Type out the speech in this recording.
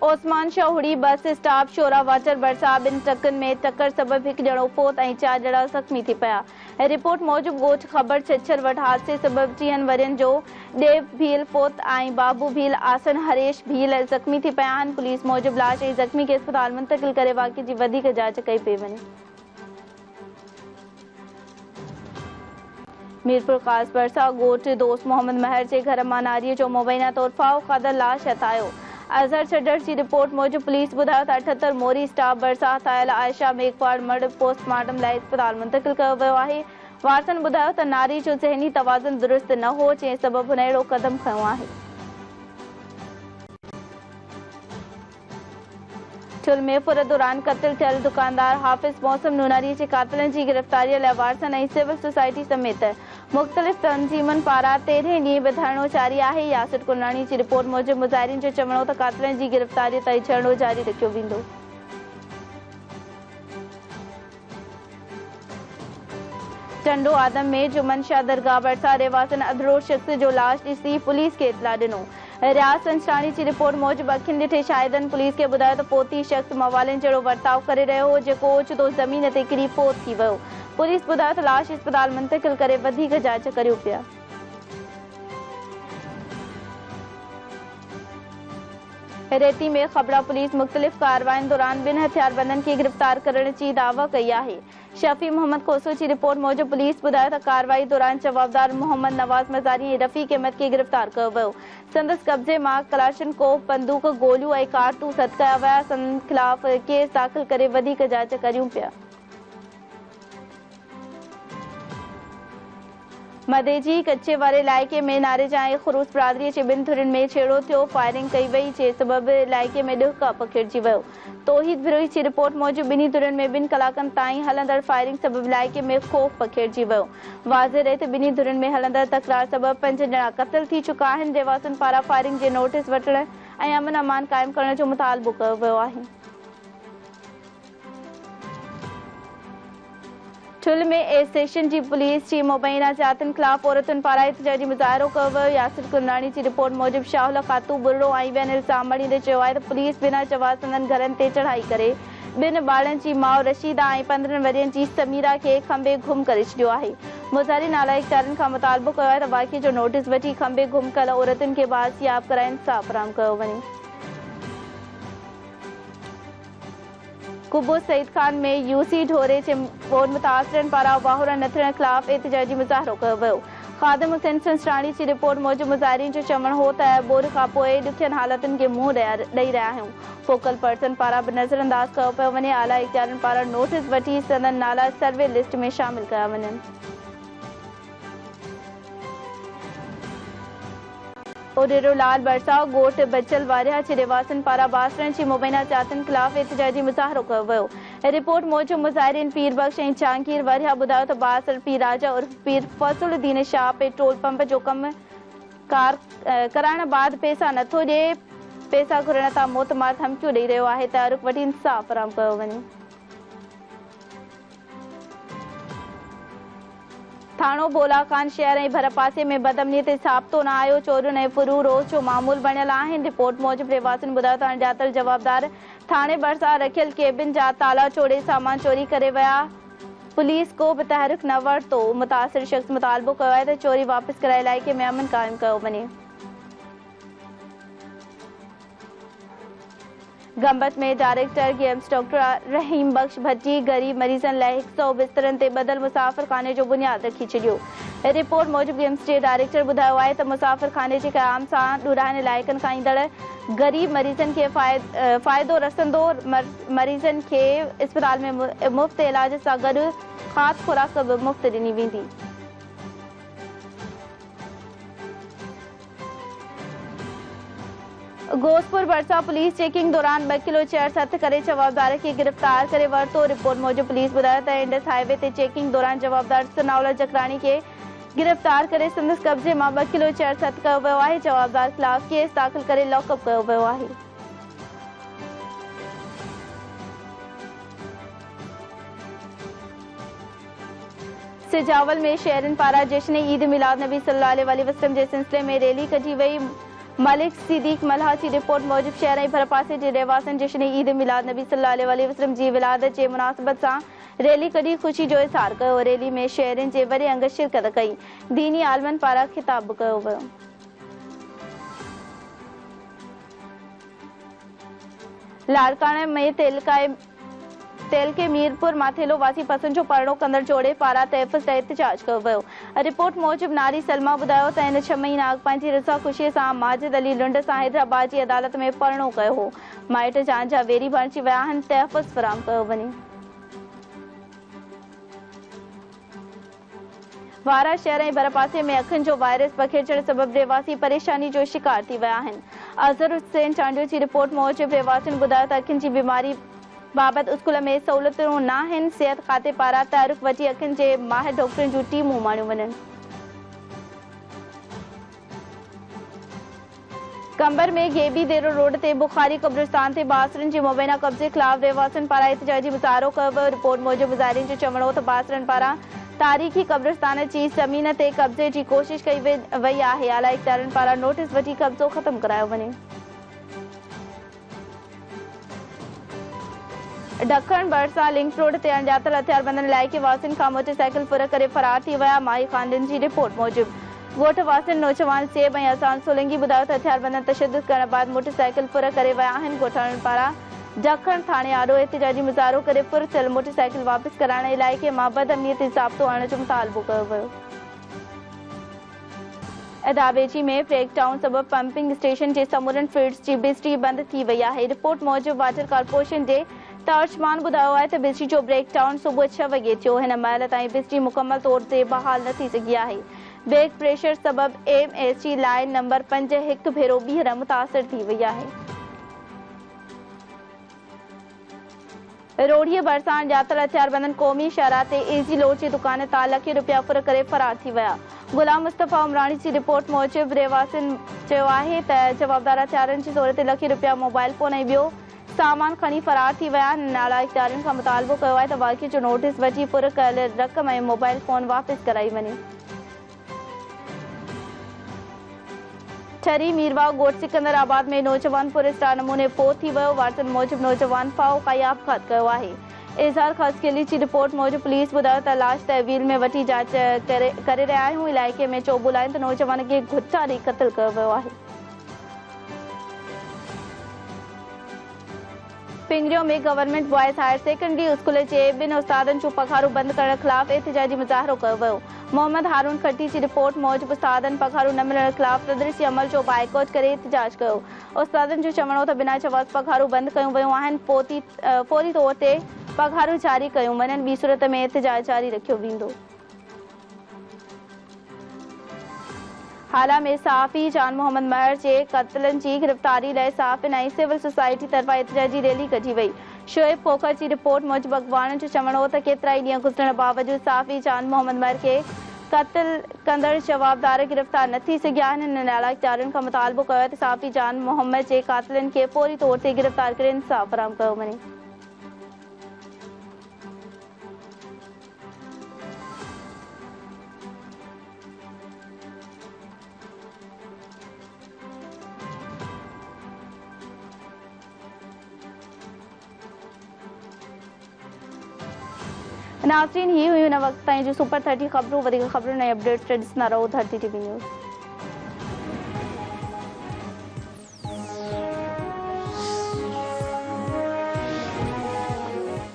Osman शाहुड़ी bus stop शोरा water भरिसां ॿिनि ट्रकनि में टक्कर सबबि हिकु ॼणो फोत ऐं 4 ॼणा ज़ख़्मी थी पिया। रिपोर्ट मूजिबि ॻोठ ख़बर छछर वटि हादसे सबबि 30 वरियनि जो देव भील फोत ऐं बाबू भील आसन हरेश भील ज़ख़्मी थी पिया आहिनि। पुलिस मूजिबि लाश ऐं ज़ख़्मी खे अस्पताल मुंतक़िल करे वाक़िए जी वधीक जांच कई पई वञे। मीरपुर ख़ासि भरिसां ॻोठ दोस्त मोहम्मद महर जे घर मां नारीअ जो मुबैना तौरु फाओ क़ादर लाश हथायो। अज़हर छॾण जी रिपोर्ट मूजिबि पुलिस ॿुधायो त 78 मोरी स्टाफ भरिसां हथायल आयशा मेघवाड़ मर्द पोस्टमार्टम लाइ अस्पताल मुंतक़िल कयो वियो आहे। वारसनि ॿुधायो त नारी जो ज़हनी तवाज़ुन दुरुस्त न हो, जंहिं सबबि हुन अहिड़ो क़दम खंयो आहे। चुलमेपुर दौरान क़त्ल थियल दुकानदार हाफ़िज़ मौसम नूनारी जे क़ातिलनि जी गिरफ़्तारीअ लाइ वारसनि ऐं सिविल सोसाइटी समेत मुख़्तलिफ़ तंज़ीमुनि पारां 13 ॾींहं बि धरणो जारी आहे। यासिर कुरनानी जी रिपोर्ट मूजिबि मुज़ाहिरीन जो चवणो त क़ातिलनि जी गिरफ़्तारीअ ताईं धरणो जारी रखियो वेंदो। टंडो आदम में जुमन शाह दरगाह भरिसां रहवासियुनि अधरोड़ शख़्स जो लाश ॾिसी पुलिस खे इतला ॾिनो। रियाज़ संछाणी जी रिपोर्ट मूजिबि अखियुनि ॾिठे शाहिदनि पुलिस खे ॿुधायो त पोती शख़्स मवालिन जहिड़ो वर्ताव करे रहियो हो, जेको ओचितो ज़मीन ते किरी फोत थी वियो। पुलिस ॿुधायो त लाश अस्पताल मुंतक़िल करे वधीक जांच करियो पिया। रेती में ख़बरा पुलिस मुख़्तलिफ़ कार्रवाइनि दौरान 2 हथियारबंदनि खे गिरफ़्तार करण जी दावा कई आहे। शफ़ी मोहम्मद खोसो जी रिपोर्ट मूजिबि पुलिस ॿुधायो त कार्रवाई दौरान जवाबदार मोहम्मद नवाज़ मज़ारी ऐं रफ़ीक अहमद खे गिरफ़्तार कयो वियो। संदसि कब्ज़े मां कलाशनकोव बंदूक गोलियूं ऐं कारतूस हथ कया विया। संदनि ख़िलाफ़ केस दाख़िल करे वधीक जांच करियूं पिया। मदेजी कच्चे वारे इलाइक़े में नारेजा ऐं ख़ुरूस बिरादरीअ जे 2 धुरियुनि में छेड़ो थियो। फायरिंग कई वई, जे सबबि इलाइक़े में ॾुहिका पखिड़िजी वियो। तौहीद बिरोही जी रिपोर्ट मूजिबि 2 धुरियुनि में 2 कलाकनि ताईं हलंदड़ फायरिंग सबबि इलाइक़े में ख़ौफ़ पखिड़िजी वियो। वाज़े रहे त 2 धुरियुनि में हलंदड़ तकरार सबबि 5 ॼणा क़त्ल थी चुका आहिनि। रहवासियुनि पारां फायरिंग जे नोटिस वठण ऐं अमन अमान क़ाइमु करण जो मुतालबो कयो वियो आहे। ठुल में ए सेशन जी पुलिस जी मुबैना जातियुनि ख़िलाफ़ औरतुनि पारां एहतिजाजी मुज़ाहिरो कयो वियो। यासिर कुरनानी जी रिपोर्ट मूजिबि शाहुल खातू बुर्रो आई ॿियनि इल्ज़ाम मणींदे चयो आहे त पुलिस बिना जवाब संदनि घरनि ते चढ़ाई करे 2 ॿारनि जी माउ रशीदा ऐं 15 वरियनि जी समीरा खे खंबे गुम करे छॾियो आहे। मुज़ाहिरीन आला इख़्तियारनि खां मुतालबो कयो आहे त वाक़िए जो नोटिस वठी खंबे गुम कयल औरतुनि खे बाज़ियाब कराए इंसाफ़ फराहम कयो वञे। कुबो सईद खान में यूसी ढोरे जे मुतासिरनि पारां वाहुर न थियण ख़िलाफ़ एहतिजाजी मुज़ाहिरो कयो वियो। ख़ादिम हुसैन संछाणी जी रिपोर्ट मूजिबि मुज़ाहिरीन जो चवणु हो त ॿोड़ खां पोइ ॾुखियनि हालतुनि खे मुंहुं ॾेई रहिया आहियूं। फोकल पर्सन पारां बि नज़रअंदाज़ कयो पियो वञे। आला इख़्तियारनि पारां नोटिस वठी संदनि नाला सर्वे लिस्ट में शामिल कया वञनि। ओडेरोलाल भरिसां ॻोठ बचल वारिया जे रहवासियुनि पारां बासरण जी मुबैना जातियुनि ख़िलाफ़ एहतिजाजी मुज़ाहिरो कयो वियो। रिपोर्ट मूजिबि मुज़ाहिरीन पीर बख़्श ऐं जहांगीर वारिया ॿुधायो त बासर पीर राजा उर्फ पीर फज़लुद्दीन शाह पेट्रोल पंप जो कमु कराइण बाद पैसा नथो ॾिए। पैसा घुरण तां मोतमार धमकियूं ॾेई रहियो आहे। तहरुक वठी इंसाफ़ फराहम कयो वञे। थाणो बोला खान शहर ऐं भर पासे में बदअमनी ते साबितो न आयो। चोरियुनि ऐं फुरू रोज़ जो मामूल बणियल आहिनि। रिपोर्ट मूजिबि रहवासियुनि ॿुधायो त अणॼातल जवाबदार थाणे भरिसां रखियल केबिन जा ताला तोड़े सामान चोरी करे विया। पुलिस को बि तहरीक न वरितो। मुतासिर शख़्स मुतालबो कयो आहे त चोरी वापसि कराए इलाइक़े में अमन क़ाइमु कयो वञे। गंबत में डायरेक्टर गेम्स डॉक्टर रहीम बख्श भट्टी ग़रीब मरीज़नि लाइ 100 बिस्तरनि ते ॿधल मुसाफ़िर खाने जो बुनियाद रखी छॾियो। रिपोर्ट मूजिबि गेम्स जे डायरेक्टर ॿुधायो आहे त मुसाफ़िर खाने जे क़याम सां ॾुराइनि इलाइक़नि खां ईंदड़ ग़रीब मरीज़नि खे फ़ाइदो रसंदो। मरीज़नि खे इस्पताल में मुफ़्त इलाज सां गॾु ख़ासि खुराक बि मुफ़्त ॾिनी वेंदी। घोसपुर भरिसां पुलिस चेकिंग दौरान 2 किलो चर्स हथ करे जवाबदार खे गिरफ़्तार करे वरितो। रिपोर्ट मूजिबि पुलिस ॿुधायो त इंडस हाईवे ते चेकिंग दौरान जवाबदार सनाउल्ला जकराणी खे गिरफ़्तार करे संदसि कब्ज़े मां 2 किलो चर्स हथ कयो वियो आहे। जवाबदार ख़िलाफ़ केस दाख़िल करे लॉकअप कयो वियो आहे। सिजावल में शहरनि पारां जश्न ईद मिलाद नबी सल्लल्लाहु अलैहि वसल्लम जे सिलसिले में रैली कढी वई। मलिक सिद्दीक मल्हा की रिपोर्ट मूजिब शहर ऐं भरपासे जे रहवासियुनि जश्न ईद मिलाद नबी सल्लल्लाहु अलैहि वसल्लम जी विलादत जे मुनासिबत सां रैली कढी ख़ुशी जो इज़हार कयो। रैली में शहरियुनि जे वॾे अंग शिरकत कई। दीनी आलमनि पारां ख़िताब बि कयो वियो। लाड़काणे में तेलके मीरपुर माथेलो वासी पसंद जो परणो कंदड़ जोड़े पारां तहफ़्फ़ुज़ ते एहतजाज कयो वियो। रिपोर्ट मूजिब नारी सलमा ॿुधायो त हिन 6 मई नाग पंहिंजी रज़ा ख़ुशीअ सां माजिद अली लुंड सां हैदराबाद जी अदालत में परणो कयो हो। माइट जान जा वेरी बणिजी विया आहिनि। तहफ़्फ़ुज़ फ़राहम कयो वञे। वारा शहर ऐं भरपासे में अखियुनि जो वायरस बखेड़जण सबब रहवासी परेशानी जो शिकार थी विया आहिनि। अज़हर हुसैन चांडियो जी रिपोर्ट मूजिब रहवासियुनि ॿुधायो त अखियुनि जी बीमारी बाबति स्कूल में सहूलियतूं न आहिनि। सिहत खाते पारां तहरुक वठी अखियुनि जे माहिर डॉक्टरनि जूं टीमूं माणियूं वञनि। कंबर में गेबी देरो रोड ते बुखारी कब्रिस्तान ते बासरनि जे मुबैना कब्ज़े ख़िलाफ़ रहवासियुनि पारां एहतजाजी मुज़ाहिरो कयो वियो। रिपोर्ट मूजिब मुज़ाहिरीन जो चवणो हो त बासरनि पारां तारीख़ी कब्रिस्तान जी ज़मीन ते कब्ज़े जी कोशिश कई वई आहे। आला इख़्तियारनि पारां नोटिस वठी कब्ज़ो ख़त्म करायो वञे। ॾखण भरिसां लिंक रोड ते अणॼातल हथियारबंदनि इलाइक़े वासियुनि खां मोटरसाइकिल फुर करे फरार थी विया। माई ख़ानदान जी रिपोर्ट मूजिब ॻोठ वासियुनि नौजवान सेब ऐं हसान सोलंगी ॿुधायो त हथियारबंदनि तशद्दुद करण बाद मोटरसाइकिल फुर करे विया आहिनि। ॻोठाणनि पारां ॾखण थाणे आॾो एहतजाजी मुज़ाहिरो करे फुर थियल मोटरसाइकिल वापसि कराइण इलाइक़े मां बदअमनीती ज़ाब्तो आणण जो मुतालबो कयो वियो। अदाबेजी में ब्रेकडाउन सबब पंपिंग स्टेशन जे समूरनि फील्ड्स जी बिजली बंदि थी वई आहे। रिपोर्ट मूजिब वाटर कॉर्पोरेशन जे तर्जमान ॿुधायो आहे त बिजली जो ब्रेकडाउन सुबुह 6 वॻे थियो। हिन महिल ताईं बिजली मुकमल तौर ते बहाल न थी सघी आहे। बैक प्रेशर सबब MSG लाइन नंबर 5 हिकु भेरो ॿीहर मुतासिर थी वई आहे। रोडीअ भरिसां अणॼातल हथियारबंदनि क़ौमी शहरा ते इज़ी लोड जी दुकान तां लखे रुपया फुर करे फरार थी विया। गुलाम मुस्तफ़ा उमरानी जी रिपोर्ट मूजिब रहवासियुनि चयो आहे त जवाबदार हथियारनि जी ज़ोर ते लखे रुपया मोबाइल फोन ऐं ॿियो सामान खणी फरार थी विया आहिनि। नाला इख़्तियारनि खां मुतालबो कयो आहे त वाक़िए जो नोटिस वठी फुर कयल रक़म ऐं मोबाइल फोन वापसि कराई वञे। ठरी मीरवाव ॻोठ सिकंदराबाद में नौजवान पुरस्कार नमूने फोत थी वियो। वारसनि मूजिब नौजवान फाओकाई आपघात कयो आहे। इज़हार ख़ासकेली जी रिपोर्ट मूजिब पुलिस ॿुधायो त लाश तहवील में वठी जांच करे रहिया आहियूं। इलाइक़े में चोबुल आहिनि त नौजवान खे घुटा ॾेई क़त्ल कयो वियो आहे। पिंगरियो में government boys higher secondary school जे 2 उस्तादनि जूं पघारूं बंदि करण ख़िलाफ़ एहतजाजी मुज़ाहिरो कयो वियो। मोहम्मद हारून खट्टी जी रिपोर्ट मूजिब उस्तादनि पघारूं न मिलण ख़िलाफ़ तदरीसी अमल जो बाइकॉट करे एहतजाज कयो। उस्तादनि जो चवणो त बिना जवाज़ पघारूं बंदि कयूं वियूं आहिनि। फौरी तौर ते पघारूं जारी कयूं वञनि। ॿी सूरत में एहतजाज जारी रखियो वेंदो। हाला में सहाफ़ी जान मोहम्मद महर जे क़त्लनि जी गिरफ़्तारी लाइ सहाफ़ियुनि ऐं सिविल सोसाइटी तरफ़ां एहतजाजी रैली कढी वई। शोएब खोखर जी रिपोर्ट मूजिब अॻवाननि जो चवणो हो त केतिरा ई ॾींहं गुज़रण बावजूदि सहाफ़ी जान मोहम्मद महर खे क़त्ल कंदड़ जवाबदार गिरफ़्तार न थी सघिया आहिनि। हिन नाला इख़्तियारनि खां मुतालबो कयो आहे त सहाफ़ी जान मोहम्मद जे क़ातिलनि खे फौरी तौर ते गिरफ़्तार करे इंसाफ़ फ़राहम कयो वञे। नाज़रीन, ही हुई हिन वक़्त ताईं जो सुपर 30 ख़बरूं। वधीक ख़बरूं ऐं अपडेट्स ॾिसंदा रहो धरती TV न्यूज़।